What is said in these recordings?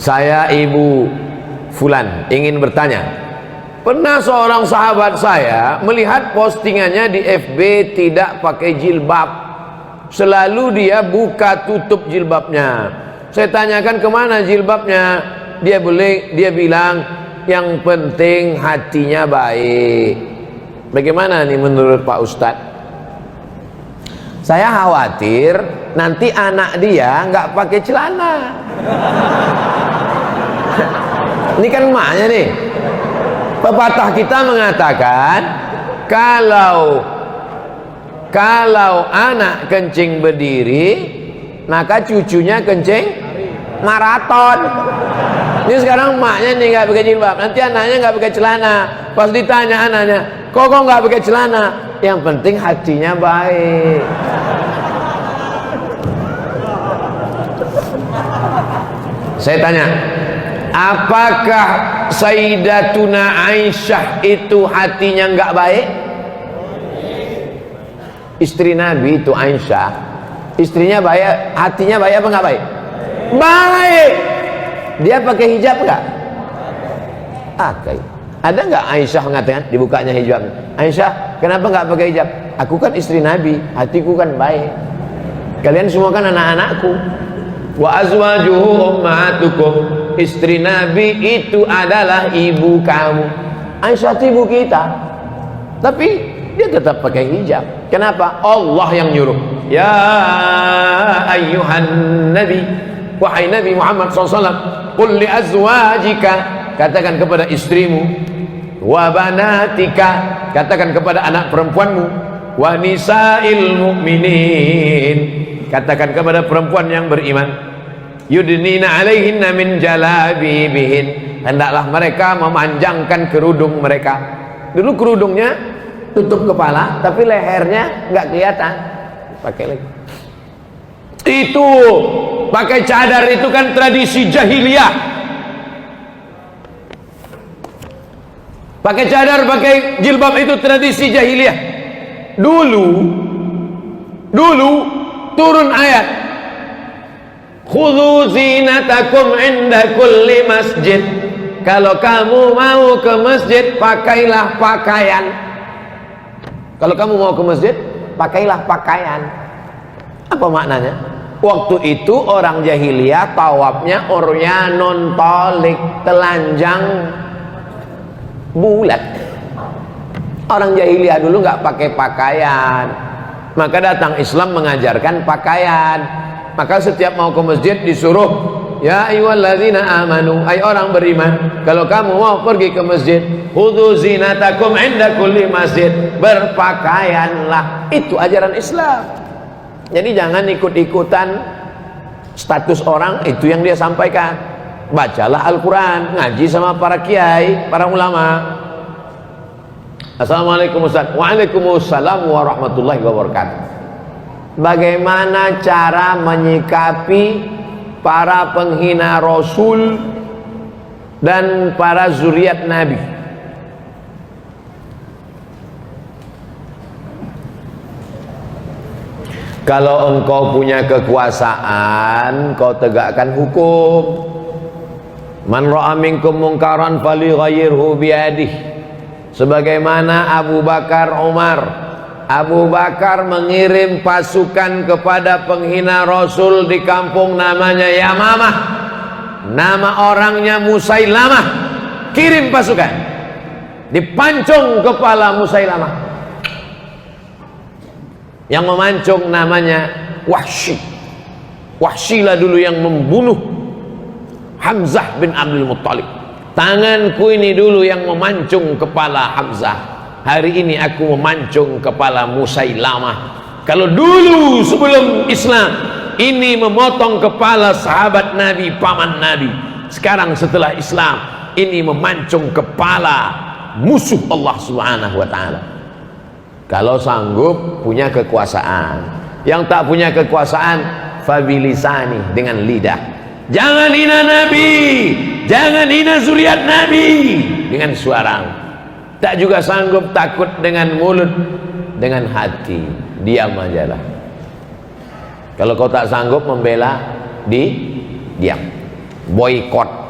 Saya Ibu Fulan ingin bertanya, pernah seorang sahabat saya melihat postingannya di FB tidak pakai jilbab, selalu dia buka tutup jilbabnya. Saya tanyakan kemana jilbabnya, dia bilang yang penting hatinya baik. Bagaimana nih menurut Pak Ustadz? Saya khawatir nanti anak dia nggak pakai celana. Ini kan emaknya nih. Pepatah kita mengatakan kalau anak kencing berdiri, maka cucunya kencing maraton. Ini sekarang emaknya nih nggak pakai jilbab, nanti anaknya nggak pakai celana. Pas ditanya anaknya, kok nggak pakai celana? Yang penting hatinya baik. Saya tanya, apakah Sayyidatuna Aisyah itu hatinya nggak baik? Istri Nabi itu Aisyah, istrinya baik, hatinya baik apa nggak baik? Baik. Dia pakai hijab nggak? Pakai. Ada nggak Aisyah mengatakan dibukanya hijab? Aisyah, kenapa nggak pakai hijab? Aku kan istri Nabi, hatiku kan baik. Kalian semua kan anak-anakku. Wa azwajuhu ummahatukum. Istri Nabi itu adalah ibu kamu. Aisyah itu ibu kita, tapi dia tetap pakai hijab. Kenapa? Allah yang nyuruh. Ya ayyuhan nabi, wahai Nabi Muhammad SAW, qul li azwajika, katakan kepada istrimu, wa banatika, katakan kepada anak perempuanmu, wa nisa'il mu'minin, katakan kepada perempuan yang beriman, yudnina alaihinna min jalabibihin, hendaklah mereka memanjangkan kerudung mereka. Dulu kerudungnya tutup kepala, tapi lehernya nggak kelihatan, pakai lagi. Itu pakai cadar itu kan tradisi jahiliyah. Pakai cadar, pakai jilbab itu tradisi jahiliyah. Dulu turun ayat, khudhu zinatakum inda kulli masjid. Kalau kamu mau ke masjid, pakailah pakaian. Kalau kamu mau ke masjid, pakailah pakaian. Apa maknanya? Waktu itu orang jahiliyah tawafnya uryanun tolik, telanjang bulat. Orang jahiliyah dulu nggak pakai pakaian, maka datang Islam mengajarkan pakaian. Maka setiap mau ke masjid disuruh, ya ayyuhalladzina amanu, ay orang beriman, kalau kamu mau pergi ke masjid, khudhu zinatakum inda kulli masjid, berpakaianlah. Itu ajaran Islam. Jadi jangan ikut-ikutan status orang, itu yang dia sampaikan. Bacalah Al-Quran, ngaji sama para kiai, para ulama. Assalamualaikum Ustaz. Waalaikumsalam warahmatullahi wabarakatuh. Bagaimana cara menyikapi para penghina Rasul dan para zuriat Nabi? Kalau engkau punya kekuasaan, kau tegakkan hukum. Man ra'a minkum munkaran falyughayyirhu biyadihi. Sebagaimana Abu Bakar Umar. Abu Bakar mengirim pasukan kepada penghina Rasul di kampung namanya Yamamah. Nama orangnya Musailamah. Kirim pasukan, dipancung kepala Musailamah. Yang memancung namanya Wahsy. Wahsyilah dulu yang membunuh Hamzah bin Abdul Muttalib. Tanganku ini dulu yang memancung kepala Hamzah. Hari ini aku memancung kepala Musailamah. Kalau dulu sebelum Islam ini memotong kepala sahabat Nabi, paman Nabi. Sekarang setelah Islam ini memancung kepala musuh Allah Subhanahu wa taala. Kalau sanggup punya kekuasaan. Yang tak punya kekuasaan, fabilisani, dengan lidah. Jangan hina Nabi, jangan hina zuriat Nabi dengan suara. Tak juga sanggup, takut dengan mulut, dengan hati, diam aja lah. Kalau kau tak sanggup membela, diam. boykot.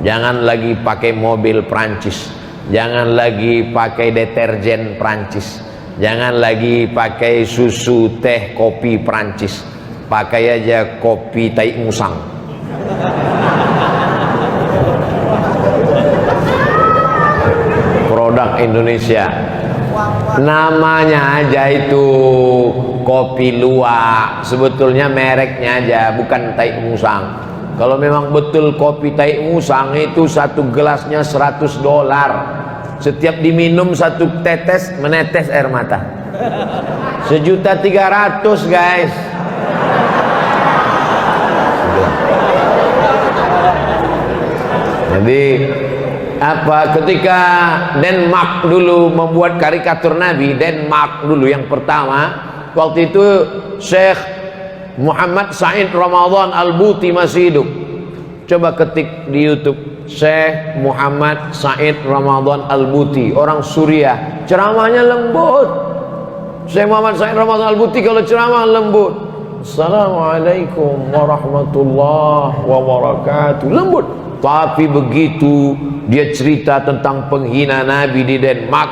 Jangan lagi pakai mobil Prancis, jangan lagi pakai deterjen Prancis, jangan lagi pakai susu, teh, kopi Prancis, pakai aja kopi tai musang. Produk Indonesia, namanya aja itu kopi luwak, sebetulnya mereknya aja, bukan tai musang. Kalau memang betul kopi tai musang itu satu gelasnya $100, setiap diminum satu tetes menetes air mata. 1.300.000 guys. Jadi apa, ketika Denmark dulu membuat karikatur Nabi, Denmark dulu yang pertama, waktu itu Syekh Muhammad Said Ramadan Al-Buti masih hidup. Coba ketik di YouTube Syekh Muhammad Said Ramadan Al-Buti, orang Suriah, ceramahnya lembut. Syekh Muhammad Said Ramadan Al-Buti kalau ceramah lembut. Assalamualaikum warahmatullahi wabarakatuh, lembut. Tapi begitu dia cerita tentang penghina Nabi di Denmark,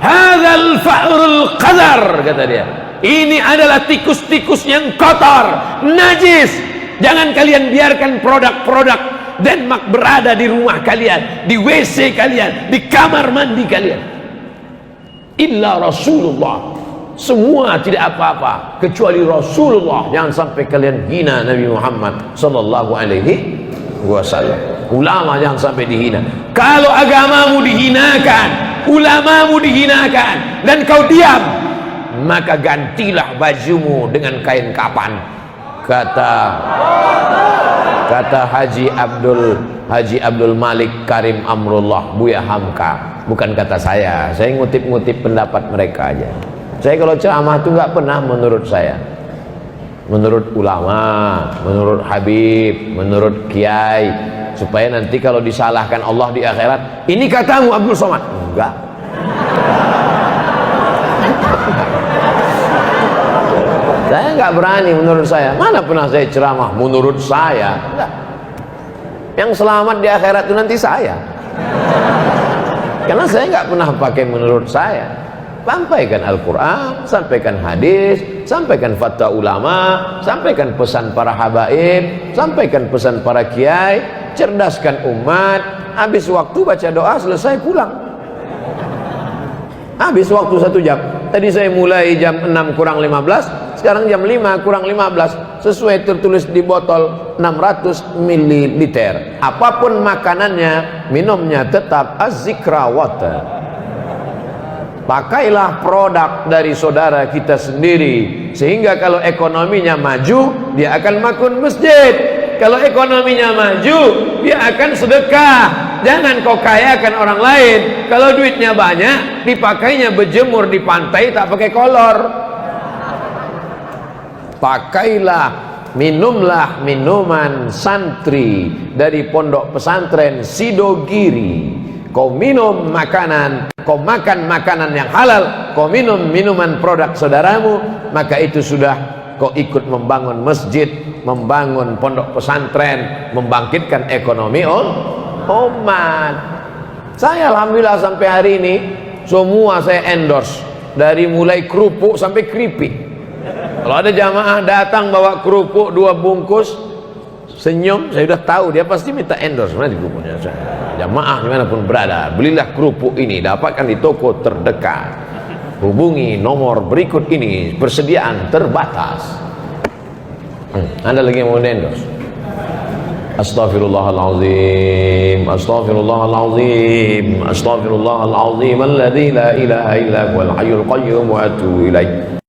hadzal fa'rul qadar, kata dia. Ini adalah tikus-tikus yang kotor, najis. Jangan kalian biarkan produk-produk Denmark berada di rumah kalian, di WC kalian, di kamar mandi kalian. Illa Rasulullah, semua tidak apa-apa kecuali Rasulullah. Jangan sampai kalian hina Nabi Muhammad sallallahu alaihi wasallam. Ulama jangan sampai dihina. Kalau agamamu dihinakan, ulamamu dihinakan, dan kau diam, maka gantilah bajumu dengan kain kapan. Kata Haji Abdul Malik Karim Amrullah, Buya Hamka, bukan kata saya ngutip-ngutip pendapat mereka aja. Saya kalau ceramah itu nggak pernah menurut saya, menurut ulama, menurut Habib, menurut Kiai, supaya nanti kalau disalahkan Allah di akhirat, ini katamu Abdul Somad. Enggak. Saya nggak berani menurut saya. Mana pernah saya ceramah menurut saya? Enggak. Yang selamat di akhirat itu nanti saya. Karena saya nggak pernah pakai menurut saya. Sampaikan Al-Quran, sampaikan hadis, sampaikan fatwa ulama, sampaikan pesan para habaib, sampaikan pesan para kiai, cerdaskan umat. Habis waktu baca doa, selesai pulang. Habis waktu 1 jam. Tadi saya mulai jam 6 kurang 15, sekarang jam 5 kurang 15, sesuai tertulis di botol 600 ml. Apapun makanannya, minumnya tetap az-zikra water. Pakailah produk dari saudara kita sendiri, sehingga kalau ekonominya maju, dia akan makun masjid. Kalau ekonominya maju, dia akan sedekah. Jangan kau kayakan orang lain. Kalau duitnya banyak, dipakainya berjemur di pantai, tak pakai kolor. Pakailah, minumlah minuman santri dari pondok pesantren Sidogiri. Kau minum makanan, kau makan makanan yang halal, kau minum minuman produk saudaramu, maka itu sudah kau ikut membangun masjid, membangun pondok pesantren, membangkitkan ekonomi umat. Saya alhamdulillah sampai hari ini semua saya endorse, dari mulai kerupuk sampai keripik. Kalau ada jamaah datang bawa kerupuk 2 bungkus, senyum, saya sudah tahu dia pasti minta endorse. Mana di kerupuknya? Jamaah dimanapun berada, belilah kerupuk ini, dapatkan di toko terdekat, hubungi nomor berikut ini, persediaan terbatas. Ada lagi yang mau endorse? Astaghfirullahalazim, astaghfirullahalazim, astaghfirullahalazim, alladzi la ilaha illa huwal hayyul qayyum wa atubu ilaih.